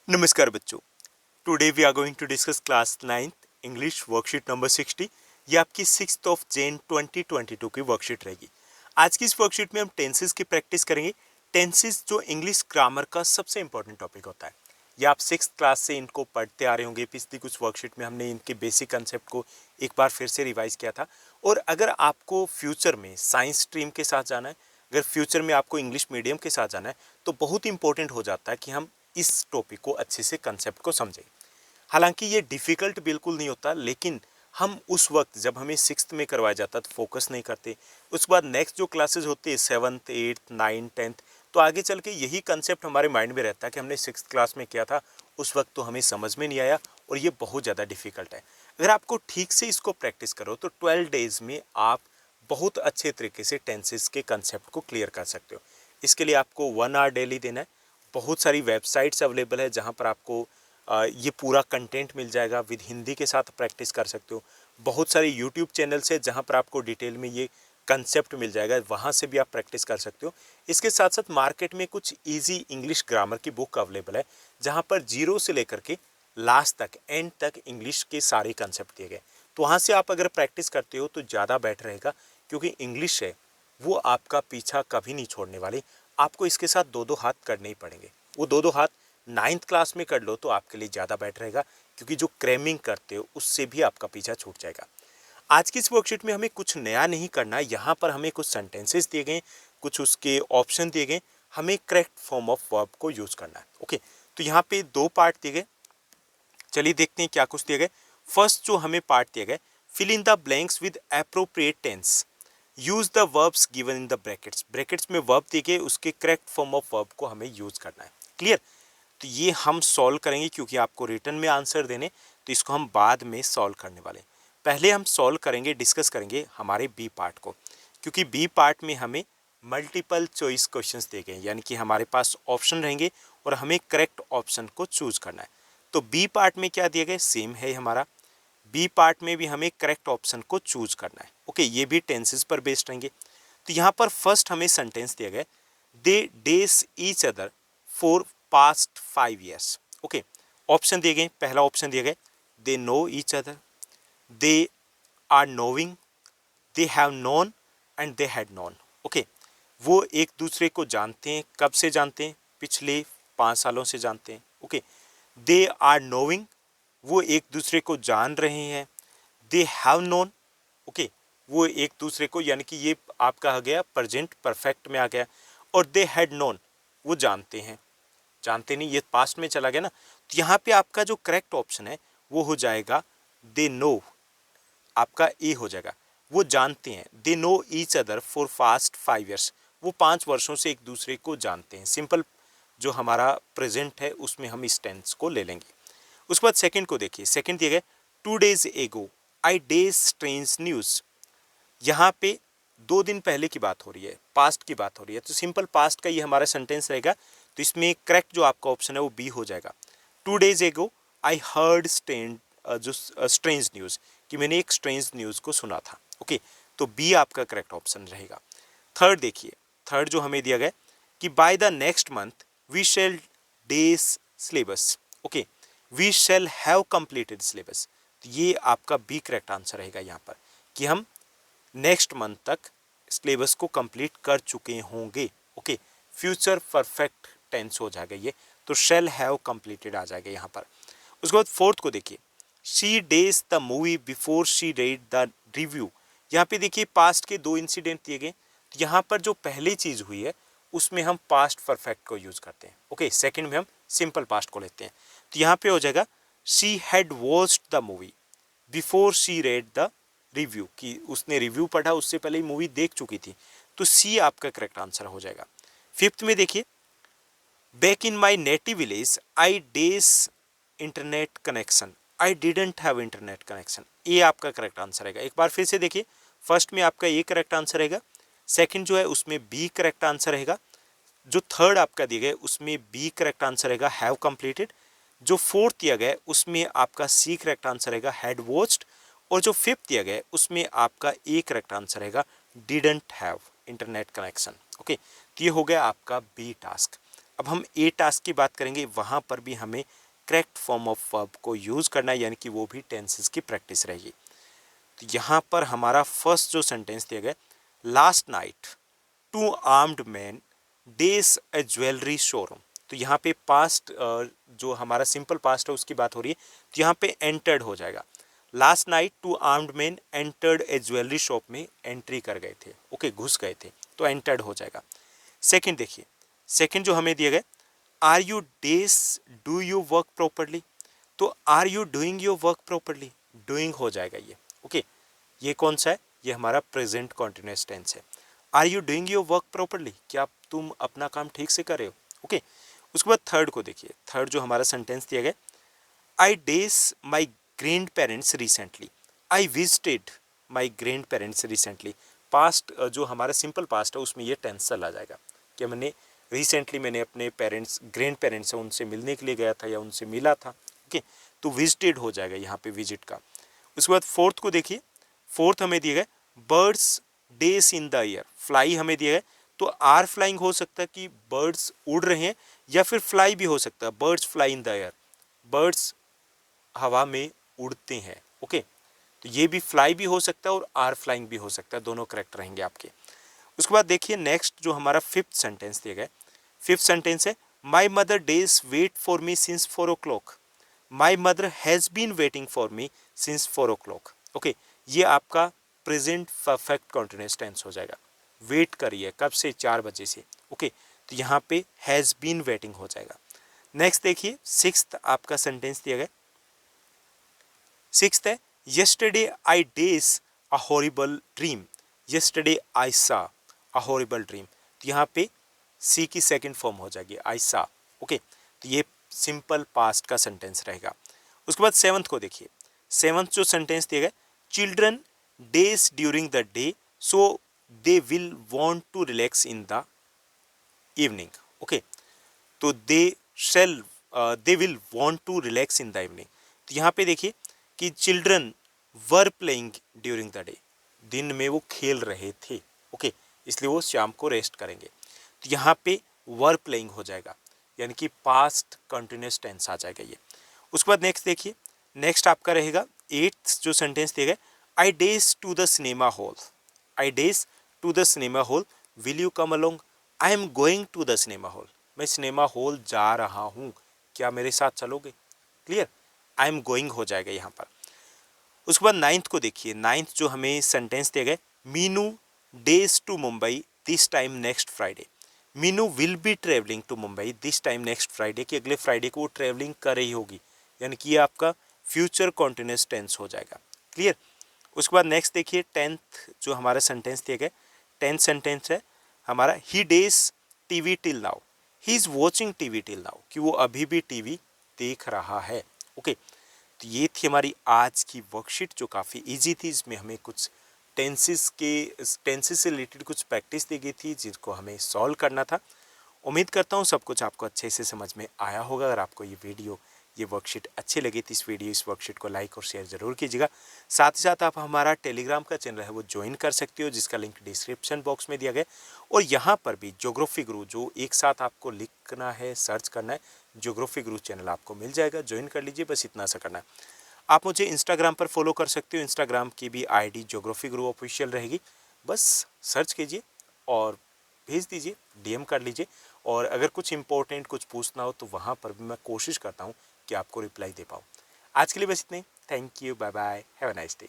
नमस्कार बच्चों। Today we are going to discuss class 9th English worksheet number 60। ये आपकी 6 जैन 2022 की वर्कशीट रहेगी। आज की इस वर्कशीट में हम टेंसेस की प्रैक्टिस करेंगे। टेंसेस जो इंग्लिश ग्रामर का सबसे इंपॉर्टेंट टॉपिक होता है। ये आप 6th क्लास से इनको पढ़ते आ रहे होंगे। पिछली कुछ वर्कशीट में हमने इनके बेसिक कंसेप्ट को एक बार फिर से रिवाइज किया था। और अगर आपको फ्यूचर में साइंस स्ट्रीम के साथ जाना है, अगर फ्यूचर में आपको इंग्लिश मीडियम के साथ जाना है, तो बहुत इंपॉर्टेंट हो जाता है कि हम इस टॉपिक को अच्छे से कंसेप्ट को समझें। हालांकि ये डिफ़िकल्ट बिल्कुल नहीं होता, लेकिन हम उस वक्त जब हमें 6th में करवाया जाता तो फोकस नहीं करते। उसके बाद नेक्स्ट जो क्लासेस होती है 7th 8th 9th 10th, तो आगे चल के यही कंसेप्ट हमारे माइंड में रहता है कि हमने 6th क्लास में किया था, उस वक्त तो हमें समझ में नहीं आया और ये बहुत ज़्यादा डिफ़िकल्ट है। अगर आपको ठीक से इसको प्रैक्टिस करो तो 12 डेज़ में आप बहुत अच्छे तरीके से टेंसेस के कंसेप्ट को क्लियर कर सकते हो। इसके लिए आपको 1 आवर डेली देना है। बहुत सारी वेबसाइट्स अवेलेबल है जहाँ पर आपको ये पूरा कंटेंट मिल जाएगा। विद हिंदी के साथ प्रैक्टिस कर सकते हो। बहुत सारे यूट्यूब चैनल्स है जहाँ पर आपको डिटेल में ये कंसेप्ट मिल जाएगा, वहाँ से भी आप प्रैक्टिस कर सकते हो। इसके साथ साथ मार्केट में कुछ इजी इंग्लिश ग्रामर की बुक अवेलेबल है जहाँ पर जीरो से लेकर के लास्ट तक एंड तक इंग्लिश के सारे कंसेप्ट दिए गए। तो वहाँ से आप अगर प्रैक्टिस करते हो तो ज़्यादा बेटर रहेगा, क्योंकि इंग्लिश है वो आपका पीछा कभी नहीं छोड़ने वाली। आपको इसके साथ दो दो हाथ करने ही पड़ेंगे। वो दो दो हाथ 9th क्लास में कर लो तो आपके लिए ज़्यादा बेटर रहेगा, क्योंकि जो क्रैमिंग करते हो उससे भी आपका पीछा छूट जाएगा। आज की इस वर्कशीट में हमें कुछ नया नहीं करना है। यहाँ पर हमें कुछ सेंटेंसेस दिए गए, कुछ उसके ऑप्शन दिए गए, हमें करेक्ट फॉर्म ऑफ वर्ब को यूज़ करना है। ओके, तो यहाँ पे 2 पार्ट दिए गए। चलिए देखते हैं क्या कुछ दिए गए। फर्स्ट जो हमें पार्ट दिया गया, fill in the blanks with appropriate tense, use the verbs given in the brackets. Brackets में वर्ब दिए गए, उसके करेक्ट फॉर्म ऑफ वर्ब को हमें यूज करना है। क्लियर? तो ये हम सॉल्व करेंगे, क्योंकि आपको रिटर्न में आंसर देने, तो इसको हम बाद में सॉल्व करने वाले। पहले हम सॉल्व करेंगे, डिस्कस करेंगे हमारे बी पार्ट को, क्योंकि बी पार्ट में हमें मल्टीपल चॉइस क्वेश्चंस दिए गए, यानी कि हमारे पास ऑप्शन रहेंगे और हमें करेक्ट ऑप्शन को चूज करना है। तो बी पार्ट में क्या दिया गया, सेम है हमारा। बी पार्ट में भी हमें करेक्ट ऑप्शन को चूज करना है। ओके, ये भी टेंसेस पर बेस्ड रहेंगे। तो यहाँ पर फर्स्ट हमें सेंटेंस दिया गया, they dash each other for past 5 years। Okay, option दिए गए। पहला ऑप्शन दिया गया, they know each other, they are knowing, they have known and they had known. Okay, वो एक दूसरे को जानते हैं। कब से जानते हैं? पिछले 5 सालों से जानते हैं। ओके, दे आर नोइंग, वो एक दूसरे को जान रहे हैं। दे हैव नोन, ओके, वो एक दूसरे को, यानी कि ये आपका आ गया प्रेजेंट परफेक्ट में आ गया। और दे हैड नोन, वो जानते हैं। जानते नहीं, ये पास्ट में चला गया ना। तो यहाँ पे आपका जो करेक्ट ऑप्शन है वो हो जाएगा दे नो, आपका ए हो जाएगा। वो जानते हैं, दे know each other for past 5 years, वो 5 वर्षों से एक दूसरे को जानते हैं। सिंपल जो हमारा प्रेजेंट है उसमें हम इस टेंस को ले लेंगे। उसके बाद सेकंड को देखिए। सेकंड दिया गया, 2 days एगो आई डेज स्ट्रेंज न्यूज़। यहाँ पे 2 दिन पहले की बात हो रही है, पास्ट की बात हो रही है, तो सिंपल पास्ट का ये हमारा सेंटेंस रहेगा। तो इसमें करेक्ट जो आपका ऑप्शन है वो बी हो जाएगा। 2 days एगो आई हर्ड स्ट्रेंज न्यूज़, कि मैंने एक स्ट्रेंज न्यूज़ को सुना था। ओके, तो बी आपका करेक्ट ऑप्शन रहेगा। थर्ड देखिए, थर्ड जो हमें दिया गया कि by the next month we shall dash syllabus. Okay, we shall have completed syllabus. तो ये आपका बी करेक्ट आंसर रहेगा यहाँ पर, कि हम नेक्स्ट मंथ तक सिलेबस को कंप्लीट कर चुके होंगे। ओके, फ्यूचर परफेक्ट टेंस हो जाएगा ये, तो शेल हैव कंप्लीटेड आ जाएगा यहाँ पर। उसके बाद फोर्थ को देखिए, she days the movie before she read the review. यहाँ पे देखिए पास्ट के 2 इंसिडेंट दिए गए। तो यहाँ पर जो पहली चीज़ हुई है उसमें हम पास्ट परफेक्ट को यूज़ करते हैं। ओके, सेकंड में हम सिंपल पास्ट को लेते हैं। तो यहाँ पे हो जाएगा she had watched the movie before she read the review, कि उसने रिव्यू पढ़ा, उससे पहले ही मूवी देख चुकी थी। तो सी आपका करेक्ट आंसर हो जाएगा। फिफ्थ में देखिए, back in my native village I days internet connection, I didn't have internet connection. ये आपका करेक्ट आंसर रहेगा। एक बार फिर से देखिए, फर्स्ट में आपका ए करेक्ट आंसर रहेगा, सेकंड जो है उसमें बी करेक्ट आंसर रहेगा, जो थर्ड आपका दिया गया उसमें बी करेक्ट आंसर रहेगा हैव कंप्लीटेड, जो फोर्थ दिया गया उसमें आपका सी करेक्ट आंसर रहेगा हैड वॉच्ड, और जो फिफ्थ दिया गया उसमें आपका ए करेक्ट आंसर रहेगा didn't have internet connection. Okay, तो ये हो गया आपका बी टास्क। अब हम ए टास्क की बात करेंगे, वहाँ पर भी हमें करेक्ट फॉर्म ऑफ वर्ब को यूज़ करना है, यानी कि वो भी टेंसेस की प्रैक्टिस रहेगी। तो यहाँ पर हमारा फर्स्ट जो सेंटेंस दिया गया, last night two armed man dash a jewellery showroom. तो यहाँ पे पास्ट जो हमारा सिंपल पास्ट है उसकी बात हो रही है, तो यहाँ पे एंटर्ड हो जाएगा। Last night two armed man entered a jewellery shop में एंट्री कर गए थे, ओके, घुस गए थे, तो एंटर्ड हो जाएगा। सेकंड देखिए, सेकंड जो हमें दिया गया, are you dash do you work properly. तो are you doing your work properly, doing हो जाएगा ये, ओके। ये कौन सा है, ये हमारा प्रेजेंट कॉन्टिन्यूअस टेंस है। Are you doing your work properly, क्या तुम अपना काम ठीक से कर रहे हो, ओके। उसके बाद थर्ड को देखिए, थर्ड जो हमारा सेंटेंस दिया गया, I dash my grandparents recently, I visited my grandparents recently. Past जो हमारा सिंपल पास्ट है उसमें ये टेंस चला जाएगा कि मैंने रिसेंटली मैंने अपने पेरेंट्स, ग्रैंड पेरेंट्स हैं उनसे मिलने के लिए गया था या उनसे मिला था, ओके। तो विजिटेड हो जाएगा यहाँ पे विजिट का। उसके बाद फोर्थ को देखिए, फोर्थ हमें दिया गया, birds days in the year, fly हमें दिया गया। तो आर फ्लाइंग हो सकता है कि बर्ड्स उड़ रहे हैं, या फिर फ्लाई भी हो सकता है, birds fly in the air, birds हवा में उड़ते हैं, ओके। तो ये भी फ्लाई भी हो सकता है और आर फ्लाइंग भी हो सकता है, दोनों करेक्ट रहेंगे आपके। उसके बाद देखिए नेक्स्ट जो हमारा फिफ्थ सेंटेंस दिया गया, फिफ्थ सेंटेंस है, my mother dash wait for me since 4 o'clock, my mother has been waiting for me since 4 o'clock, okay. ये आपका प्रेजेंट परफेक्ट कॉन्टिन्यूअस टेंस हो जाएगा, वेट करिए कब से, 4 बजे से, ओके। तो यहाँ पे हैज़ बीन वेटिंग हो जाएगा। नेक्स्ट देखिए सिक्स्थ आपका सेंटेंस दिया गया, सिक्स्थ है, yesterday I days a horrible dream, yesterday I saw a horrible dream। तो यहाँ पे सी की सेकंड फॉर्म हो जाएगी, आई सा, ओके। तो ये सिंपल पास्ट का सेंटेंस रहेगा। उसके बाद सेवंथ को देखिए, सेवंथ जो सेंटेंस दिया गया, children dash during the day so they will want to relax in the evening, okay. तो they will want to relax in the evening. तो यहाँ पे देखिए कि children were playing during the day, दिन में वो खेल रहे थे, ओके, इसलिए वो शाम को रेस्ट करेंगे। तो यहाँ पे वर प्लेइंग हो जाएगा, यानी कि पास्ट कंटिन्यूअस टेंस आ जाएगा ये। उसके बाद नेक्स्ट देखिए, नेक्स्ट आपका रहेगा एट्थ जो सेंटेंस दिया गया, I dash to the cinema hall, I dash to the cinema hall, will you come along, I am going to the cinema hall, मैं सिनेमा हॉल जा रहा हूँ, क्या मेरे साथ चलोगे, क्लियर, आई एम गोइंग हो जाएगा यहाँ पर। उसके बाद नाइन्थ को देखिए, नाइन्थ जो हमें सेंटेंस दिया गया, Meenu dash to Mumbai this time next Friday, Meenu will be travelling to Mumbai this time next Friday, कि अगले फ्राइडे को वो ट्रेवलिंग कर रही होगी, यानी कि ये आपका फ्यूचर कॉन्टिन्यूअस टेंस हो जाएगा, क्लियर। उसके बाद नेक्स्ट देखिए टेंथ जो हमारा सेंटेंस दिया गया, टेंथ सेंटेंस है हमारा, he dash TV till now, he is watching TV till now, कि वो अभी भी टीवी देख रहा है, ओके। तो ये थी हमारी आज की वर्कशीट जो काफ़ी इजी थी। इसमें हमें कुछ टेंसेस से रिलेटेड कुछ प्रैक्टिस दी गई थी जिनको हमें सॉल्व करना था। उम्मीद करता हूँ सब कुछ आपको अच्छे से समझ में आया होगा। अगर आपको ये वीडियो, ये वर्कशीट अच्छी लगी तो इस वर्कशीट को लाइक और शेयर ज़रूर कीजिएगा। साथ ही साथ आप हमारा टेलीग्राम का चैनल है वो ज्वाइन कर सकते हो, जिसका लिंक डिस्क्रिप्शन बॉक्स में दिया गया। और यहाँ पर भी ज्योग्राफी गुरु जो एक साथ आपको लिखना है, सर्च करना है, ज्योग्राफी गुरु चैनल आपको मिल जाएगा, ज्वाइन कर लीजिए, बस इतना सा करना है। आप मुझे इंस्टाग्राम पर फॉलो कर सकते हो, इंस्टाग्राम की भी आईडी ज्योग्राफी गुरु ऑफिशियल रहेगी, बस सर्च कीजिए और भेज दीजिए, डीएम कर लीजिए। और अगर कुछ इंपॉर्टेंट कुछ पूछना हो तो वहाँ पर भी मैं कोशिश करता हूँ कि आपको रिप्लाई दे पाऊँ। आज के लिए बस इतना ही। Thank you, bye bye, have a nice day.